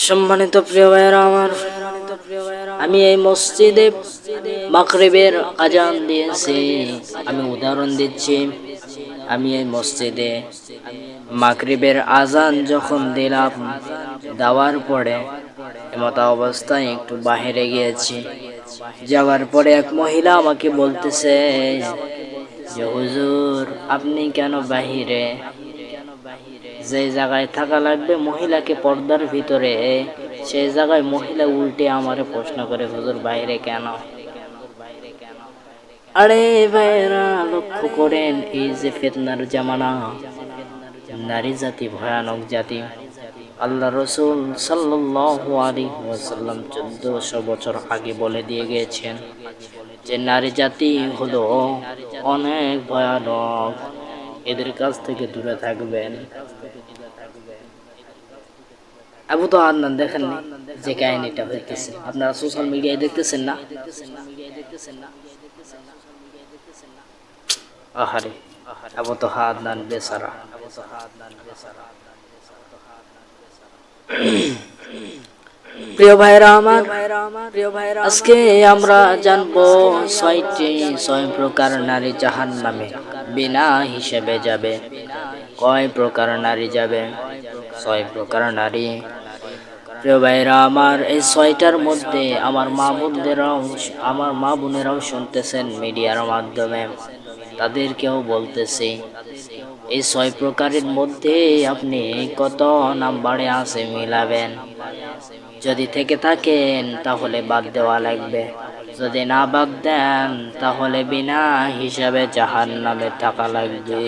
সম্মানিত প্রিয় ভাইয়েরা আমার, আমি এই মসজিদে মাগরিবের আজান দিয়েছি। আমি উদাহরণ দিচ্ছি, আমি এই মসজিদে মাগরিবের আজান যখন দিলাম, দেওয়ার পরে এমত অবস্থায় একটু বাহিরে গিয়েছি। যাওয়ার পরে এক মহিলা আমাকে বলতেছে যে হুজুর, আপনি কেন বাহিরে? যে জায়গায় থাকা লাগবে মহিলাকে পর্দার ভিতরে, সেই জায়গায় মহিলা উল্টে আমারে প্রশ্ন করে, হুজুর বাইরে কেন? আরে ভাইরা, লক্ষ্য করেন, এই যে ফিতনার জামানা, নারী জাতি ভয়ানক জাতি। আল্লাহ রসুল সাল্লাল্লাহু আলাইহি ওয়াসাল্লাম 1400 বছর আগে বলে দিয়ে গিয়েছেন যে নারী জাতি হলো অনেক ভয়ানক, এদের কাছ থেকে দূরে থাকবেন। আবু তো আদনান দেখেননি যে কাহিনীটা হইতেছে? আপনারা সোশ্যাল মিডিয়ায় দেখতেছেন না? আহারে, আবু তো আদনান বেচারা। প্রিয় ভাইরা আমার, আজকে আমরা জানবো 6 প্রকার নারী জাহান্নামে বিনা হিসেবে যাবে। কয় প্রকার নারী যাবে? 6 প্রকার নারী। প্রিয় ভাইরা আমার, এই 6টার মধ্যে আমার মা বোনেরাও শুনতেছেন মিডিয়ার মাধ্যমে, তাদেরকেও বলতেছি, এই 6 প্রকারের মধ্যে আপনি কত নাম্বারে আছে মিলাবেন। যদি থেকে থাকেন তাহলে বাদ দেওয়া লাগবে, যদি না বাদ দেন তাহলে বিনা হিসাবে জাহান্নামে থাকা লাগবে।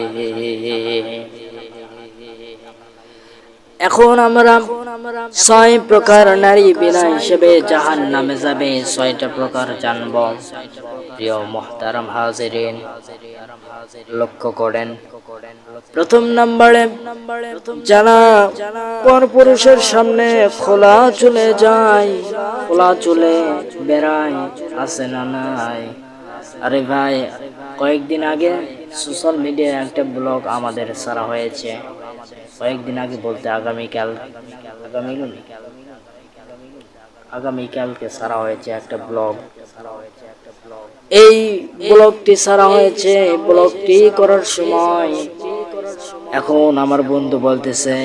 এখন আমরা 6 প্রকার নারী বিনা হিসেবে জাহান্নামে যাবে, 6টা প্রকার জানব। প্রিয় মুহতারাম হাজিরিন, লক্ষ্য করেন, প্রথম নম্বরে যারা পরপুরুষের সামনে খোলা চুলে যায়, খোলা চুলে বেড়ায়, আছে না নাই? আরে ভাই, কয়েকদিন আগে সোশ্যাল মিডিয়ায় একটা ব্লগ আমাদের ছাড়া হয়েছে। কয়েকদিন আগে বলতে আগামীকালকে ছাড়া হয়েছে একটা ব্লগ। এই ব্লগটি ছাড়া হয়েছে। ব্লগটি করার সময় এখন আমার বন্ধু বলতেছে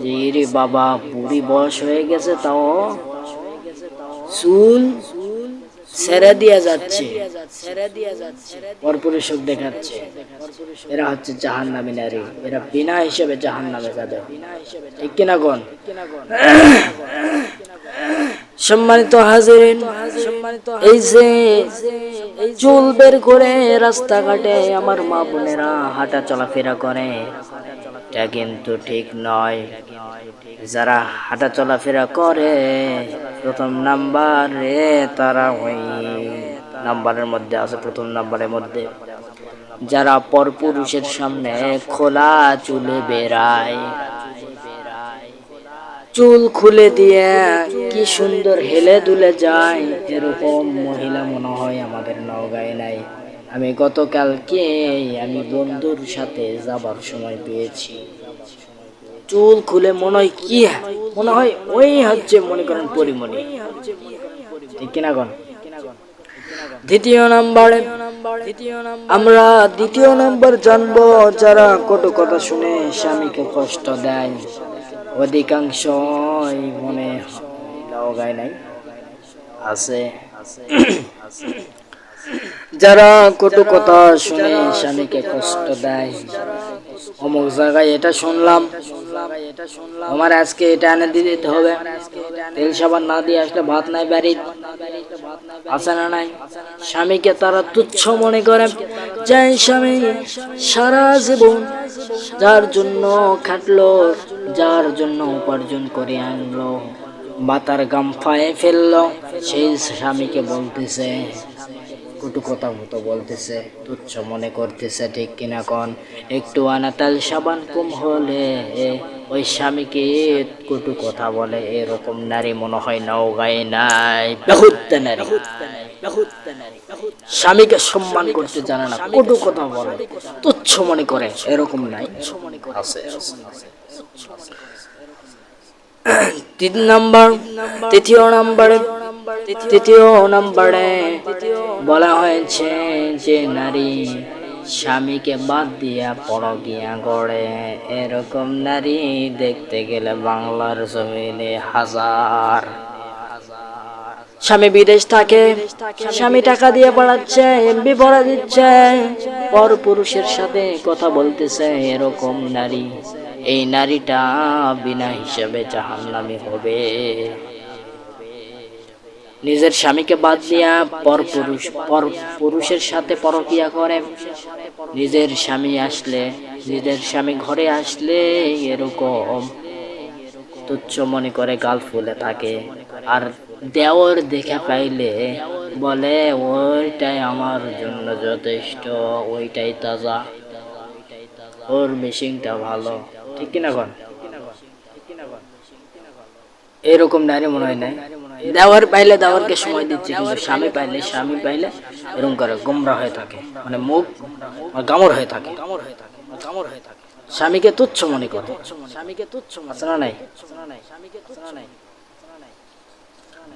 যে রে বাবা, বুড়ি বয়স হয়ে গেছে, তাও চুল ছেড়ে দিয়া যাচ্ছে, পরপুরুষ দেখাচ্ছে। এরা হচ্ছে জাহান্নামী নারী, এরা বিনা হিসেবে জাহান্নামে যাবে। ঠিক কিনা কোন? সম্মানিত হাজিরিন, এই যে চুল বের করে রাস্তাঘাটে আমার মা বোনেরা হাঁটা চলাফেরা করে, এটা কিন্তু ঠিক নয়। যারা হাঁটা চলাফেরা করে প্রথম নাম্বারে, তারা ওই নাম্বারের মধ্যে আছে, প্রথম নাম্বারের মধ্যে যারা পরপুরুষের সামনে খোলা চুলে বেড়ায়, চুল খুলে দিয়ে কি সুন্দর হেলে দুলে যায়, এরকম মহিলা মনে হয় আমাদের নওগাঁয় নাই। আমি গতকালকে আমি বন্ধুর সাথে যাবার সময় পেয়েছি, চুল খুলে মনে হয় ওই হচ্ছে, মনে করেন পরিমণি। ঠিক কিনা কোন? দ্বিতীয় নাম্বার জানবো যারা কটু কথা শুনে স্বামীকে কষ্ট দেয়। অধিকাংশ মনে লাগায় নাই, আছে যারা কটু কথা শুনে স্বামীকে কষ্ট দেয়। অমুক জায়গায় এটা শুনলাম, আমার আজকে এটা এনে দিতে হবে, তেল সাবান না দিয়ে আসলে ভাত নাই বাড়ি, আছে না নাই? স্বামীকে তারা তুচ্ছ মনে করে। যে স্বামী সারা জীবন যার জন্য খাটলো, যার জন্য উপার্জন করে আনলো, মাথার গাম ফায়ে ফেললো, সেই স্বামীকে বলতেছে কটু কথা মতো বলতেছে, তুচ্ছ মনে করতেছে। ঠিক কিনা কোন? একটু আনাতাল সাবান কম হলে ওই স্বামীকে কটু কথা বলে, এরকম নারী মনে হয় নওগাঁয় নাই। বহুত নারী স্বামীকে সম্মান করতে জানে না, কটু কথা বলে, তুচ্ছ মনে করে, এরকম নাই? আছে। তিন নাম্বার তৃতীয় নাম্বারে বলা হয়েছে যে নারী স্বামীকে বাদ দিয়া পরকিয়া করে, এরকম নারী দেখতে গেলে বাংলার জমিনে হাজার। স্বামী বিদেশ থাকে, স্বামী টাকা দিয়ে পড়াচ্ছে, এমবি পড়া দিচ্ছে, পর পুরুষের সাথে কথা বলতেছে, এরকম নারী, এই নারীটা বিনা হিসাবে জাহান্নামী হবে। নিজের স্বামীকে বাদ দিয়া পর পুরুষের সাথে পরকিয়া করে, নিজের স্বামী ঘরে আসলে এরকম তুচ্ছ মনে করে গাল ফুলে থাকে, আর দেওর দেখে পাইলে বলে ওইটাই আমার জন্য যথেষ্ট, ওইটাই তাজা, ওর মেশিনটা ভালো, ঠিক কিনা বল? এরকম নারী মনে হয় নাই। দেওয়ার পাইলে দেওয়ারকে সময় দিচ্ছে, কিন্তু স্বামী পাইলে এরকম করে গোমরা হয়ে থাকে, মানে মুখ গামর হয়ে থাকে, স্বামীকে তুচ্ছ মনে করে, আছে না নাই?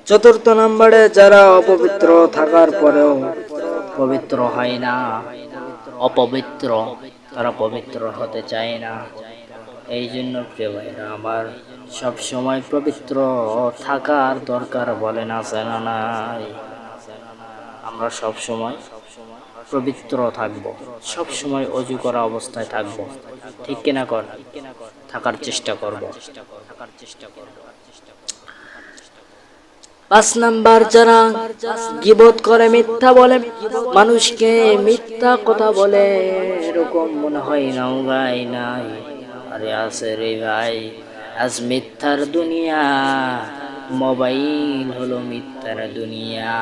চতুর্থ নম্বরে যারা অপবিত্র থাকার পরেও পবিত্র হয় না, অপবিত্র, তারা পবিত্র হতে চায় না। এই জন্য প্রিয় ভাইরা আমার, সব সময় পবিত্র থাকার দরকার, বলেন আছে না নাই? আমরা সব সময় পবিত্র থাকবো, সব সময় অজু করা অবস্থায় থাকবো, ঠিক কিনা কর? থাকার চেষ্টা করব। 5 নাম্বার যারা গীবত করে, মিথ্যা বলে, মানুষকে মিথ্যা কথা বলে, এরকম মনে হয় নওগাঁয় নাই, আরে আছে রে ভাই। আজ মিথ্যার দুনিয়া, মোবাইল হলো মিথ্যার দুনিয়া,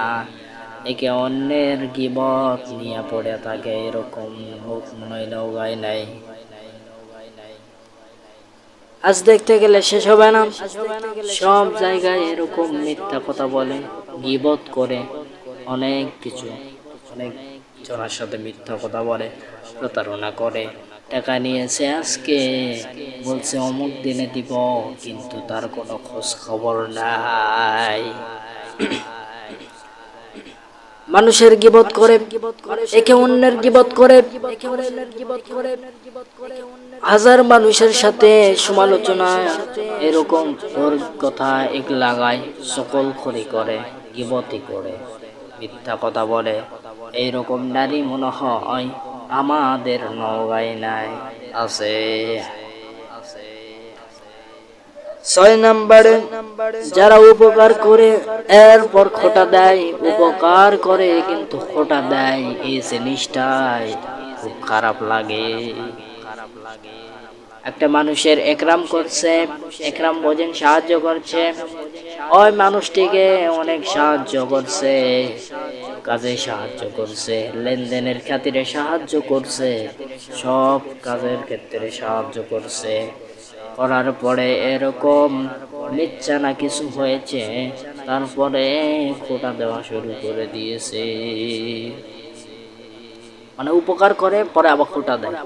একে অন্যের গীবত নিয়ে পড়ে থাকে, এরকম লোক মনে হয় নওগাঁয় নাই। আজ দেখতে গেলে শেষ হবে না, সব জায়গায় এরকম মিথ্যা কথা বলে, গীবত করে, অনেক কিছু, অনেক জনের সাথে মিথ্যা কথা বলে, প্রতারণা করে, টাকা নিয়েছে আজকে, বলছে অমুক দিনে দিব, কিন্তু তার কোনো খোঁজ খবর নাই। মানুষের গীবত করে, একে অন্যের গীবত করে, হাজার মানুষের সাথে সমালোচনা, এরকম ওর কথা এক লাগায়, সকল খড়ি করে, গীবতই করে, মিথ্যা কথা বলে, এইরকম নারী মনে হয় আমাদের নওগাঁয় নাই, আছে। 6 নাম্বারে যারা উপকার করে এরপর খোটা দেয়, উপকার করে কিন্তু খোটা দেয়, এই জিনিসটাই খুব খারাপ লাগে। একটা মানুষের একরাম করছে, একরাম বোঝেন, সাহায্য করছে, ওই মানুষটিকে অনেক সাহায্য করছে, কাজে সাহায্য করছে, লেনদেনের খাতিরে সাহায্য করছে, সব কাজের ক্ষেত্রে সাহায্য করছে, করার পরে এরকম নিচ্ছা না কিছু হয়েছে, তারপরে খোটা দেওয়া শুরু করে দিয়েছে, মানে উপকার করে পরে আবার খোটা দেয়,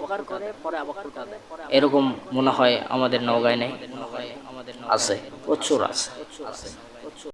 এরকম মনে হয় আমাদের নওগাঁয় নেই, আছে, প্রচুর আছে।